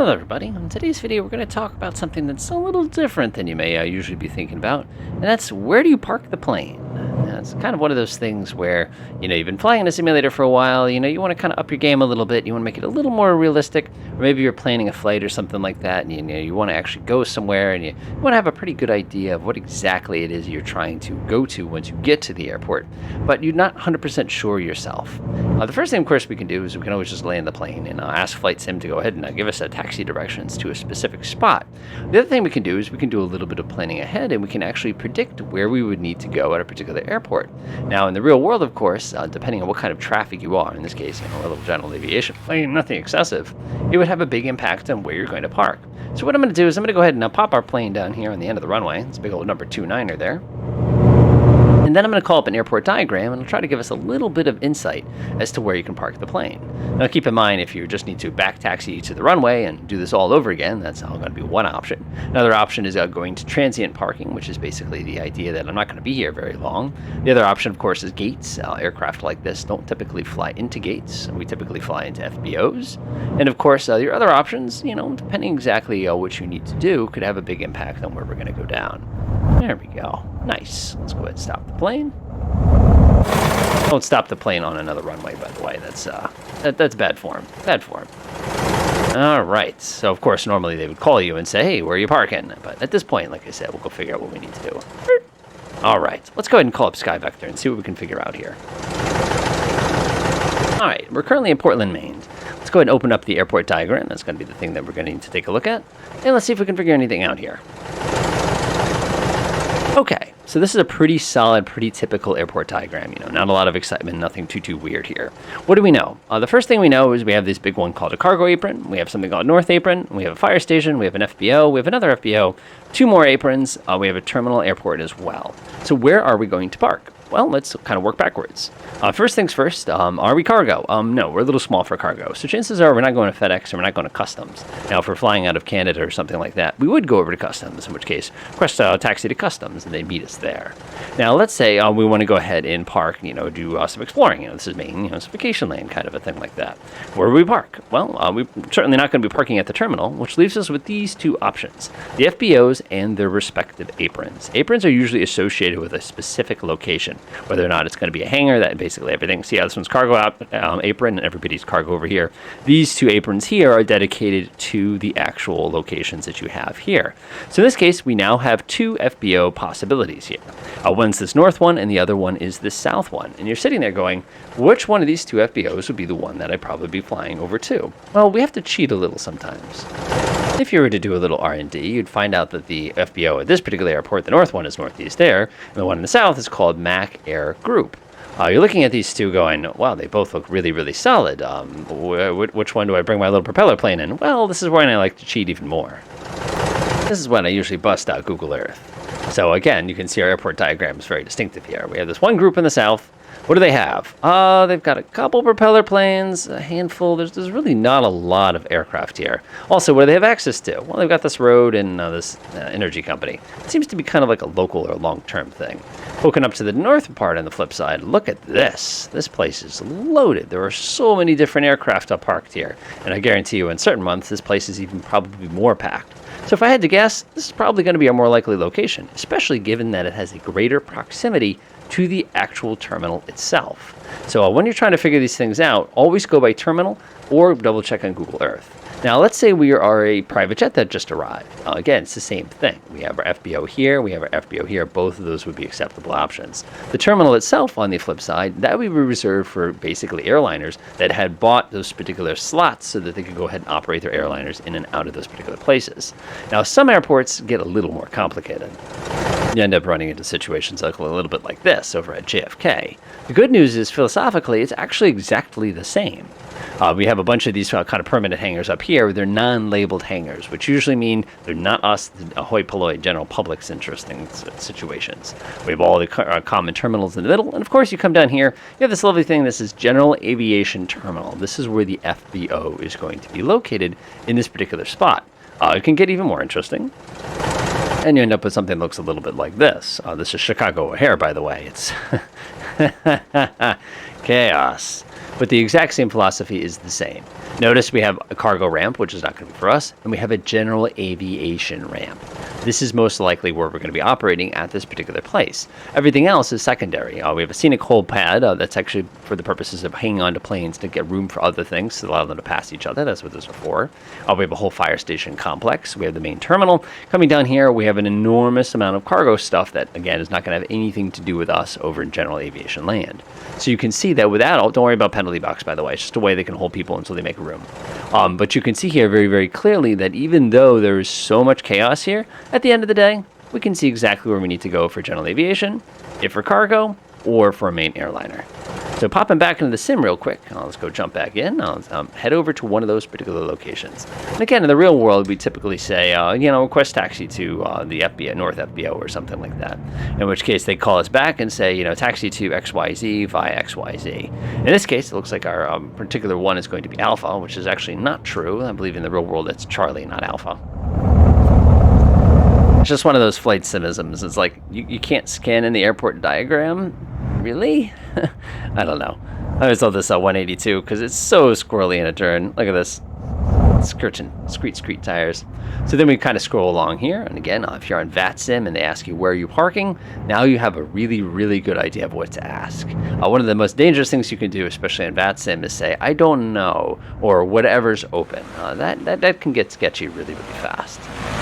Hello everybody, in today's video we're going to talk about something that's a little different than you may usually be thinking about, and that's where do you park the plane? Now, it's kind of one of those things where, you've been flying in a simulator for a while, you want to kind of up your game a little bit, you want to make it a little more realistic, or maybe you're planning a flight or something like that, and you want to actually go somewhere, and you want to have a pretty good idea of what exactly it is you're trying to go to once you get to the airport, but you're not 100% sure yourself. The first thing, of course, we can do is we can always just land the plane and ask Flight Sim to go ahead and give us a taxi directions to a specific spot. The other thing we can do is we can do a little bit of planning ahead, and we can actually predict where we would need to go at a particular airport. Now, in the real world, of course, depending on what kind of traffic you are, in this case, a little general aviation plane, nothing excessive, it would have a big impact on where you're going to park. So what I'm going to do is I'm going to go ahead and pop our plane down here on the end of the runway. It's a big old number 29er there. And then I'm going to call up an airport diagram, and it'll try to give us a little bit of insight as to where you can park the plane. Now keep in mind, if you just need to back taxi to the runway and do this all over again, that's all going to be one option. Another option is going to transient parking, which is basically the idea that I'm not going to be here very long. The other option, of course, is gates. Aircraft like this don't typically fly into gates. We typically fly into FBOs. And of course, your other options, depending exactly what you need to do, could have a big impact on where we're going to go down. There we go. Nice. Let's go ahead and stop the plane. Don't stop the plane on another runway, by the way. That's bad form. Bad form. All right. So, of course, normally they would call you and say, hey, where are you parking? But at this point, like I said, we'll go figure out what we need to do. All right. Let's go ahead and call up SkyVector and see what we can figure out here. All right. We're currently in Portland, Maine. Let's go ahead and open up the airport diagram. That's going to be the thing that we're going to need to take a look at. And let's see if we can figure anything out here. Okay, so this is a pretty solid, pretty typical airport diagram. Not a lot of excitement, nothing too weird here. What do we know? The first thing we know is we have this big one called a cargo apron. We have something called North Apron. We have a fire station. We have an FBO. We have another FBO. 2 more aprons. We have a terminal airport as well. So where are we going to park? Well, let's kind of work backwards. First things first, are we cargo? No, we're a little small for cargo. So chances are we're not going to FedEx or we're not going to customs. Now, if we're flying out of Canada or something like that, we would go over to customs, in which case, request a taxi to customs, and they meet us there. Now, let's say we want to go ahead and park, do some exploring. This is Maine, it's vacation land, kind of a thing like that. Where do we park? Well, we're certainly not going to be parking at the terminal, which leaves us with these 2 options, the FBOs and their respective aprons. Aprons are usually associated with a specific location, whether or not it's going to be a hangar, that basically everything. See how this one's cargo apron and everybody's cargo over here. These 2 aprons here are dedicated to the actual locations that you have here. So in this case, we now have 2 FBO possibilities here. One's this north one and the other one is this south one. And you're sitting there going, which one of these 2 FBOs would be the one that I'd probably be flying over to? Well, we have to cheat a little sometimes. If you were to do a little R&D, you'd find out that the FBO at this particular airport, the north one is Northeast Air, and the one in the south is called Mac Air Group. You're looking at these 2 going, wow, they both look really, really solid. Which one do I bring my little propeller plane in? Well, this is when I like to cheat even more. This is when I usually bust out Google Earth. So again, you can see our airport diagram is very distinctive here. We have this one group in the south. What do they have? They've got a couple propeller planes, a handful. There's really not a lot of aircraft here. Also, what do they have access to? Well, they've got this road and this energy company. It seems to be kind of like a local or long-term thing. Poking up to the north part on the flip side, look at this. This place is loaded. There are so many different aircraft parked here. And I guarantee you in certain months, this place is even probably more packed. So if I had to guess, this is probably going to be a more likely location, especially given that it has a greater proximity to the actual terminal itself. So when you're trying to figure these things out, always go by terminal or double check on Google Earth. Now, let's say we are a private jet that just arrived. Again, it's the same thing. We have our FBO here, we have our FBO here. Both of those would be acceptable options. The terminal itself, on the flip side, that would be reserved for basically airliners that had bought those particular slots so that they could go ahead and operate their airliners in and out of those particular places. Now, some airports get a little more complicated. You end up running into situations like a little bit like this over at JFK. The good news is, philosophically, it's actually exactly the same. We have a bunch of these kind of permanent hangars up here. They're non-labeled hangars, which usually mean they're not us, the hoi polloi general public's interesting situations. We have all the common terminals in the middle, and of course you come down here, you have this lovely thing. This is General Aviation Terminal. This is where the FBO is going to be located in this particular spot. It can get even more interesting. And you end up with something that looks a little bit like this. This is Chicago O'Hare, by the way. It's Chaos. But the exact same philosophy is the same. Notice we have a cargo ramp, which is not going to be for us, and we have a general aviation ramp. This is most likely where we're going to be operating at this particular place. Everything else is secondary. We have a scenic hold pad that's actually for the purposes of hanging on to planes to get room for other things, to allow them to pass each other. That's what those are for. We have a whole fire station complex. We have the main terminal. Coming down here, we have an enormous amount of cargo stuff that, again, is not going to have anything to do with us over in general aviation land. So you can see that without, don't worry about penalty box, by the way. It's just a way they can hold people until they make room. But you can see here very, very clearly that even though there is so much chaos here, at the end of the day, we can see exactly where we need to go for general aviation, if for cargo, or for a main airliner. So popping back into the sim real quick, let's go jump back in. Head over to one of those particular locations. And again, in the real world, we typically say, request taxi to the FBO, North FBO or something like that. In which case, they call us back and say, taxi to XYZ via XYZ. In this case, it looks like our particular one is going to be Alpha, which is actually not true. I believe in the real world, it's Charlie, not Alpha. It's just one of those flight simisms. It's like, you can't scan in the airport diagram? Really? I don't know. I always love this 182 because it's so squirrely in a turn. Look at this. Screet tires. So then we kind of scroll along here. And again, if you're on VATSIM and they ask you where are you parking, now you have a really, really good idea of what to ask. One of the most dangerous things you can do, especially on VATSIM, is say, I don't know, or whatever's open. That can get sketchy really, really fast.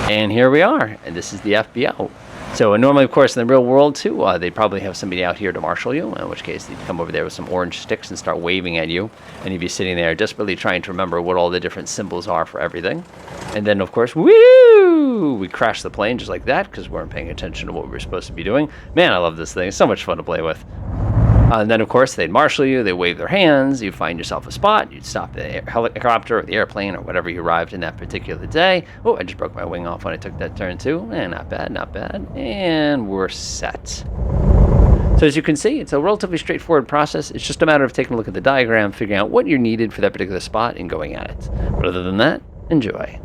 And here we are. And this is the FBO. So normally, of course, in the real world, too, they'd probably have somebody out here to marshal you, in which case they'd come over there with some orange sticks and start waving at you, and you'd be sitting there desperately trying to remember what all the different symbols are for everything. And then, of course, woo! We crash the plane just like that because we weren't paying attention to what we were supposed to be doing. Man, I love this thing. It's so much fun to play with. And then, of course, they'd marshal you, they wave their hands, you find yourself a spot, you'd stop the helicopter or the airplane or whatever you arrived in that particular day. Oh, I just broke my wing off when I took that turn too. And not bad, not bad. And we're set. So as you can see, it's a relatively straightforward process. It's just a matter of taking a look at the diagram, figuring out what you're needed for that particular spot and going at it. But other than that, enjoy.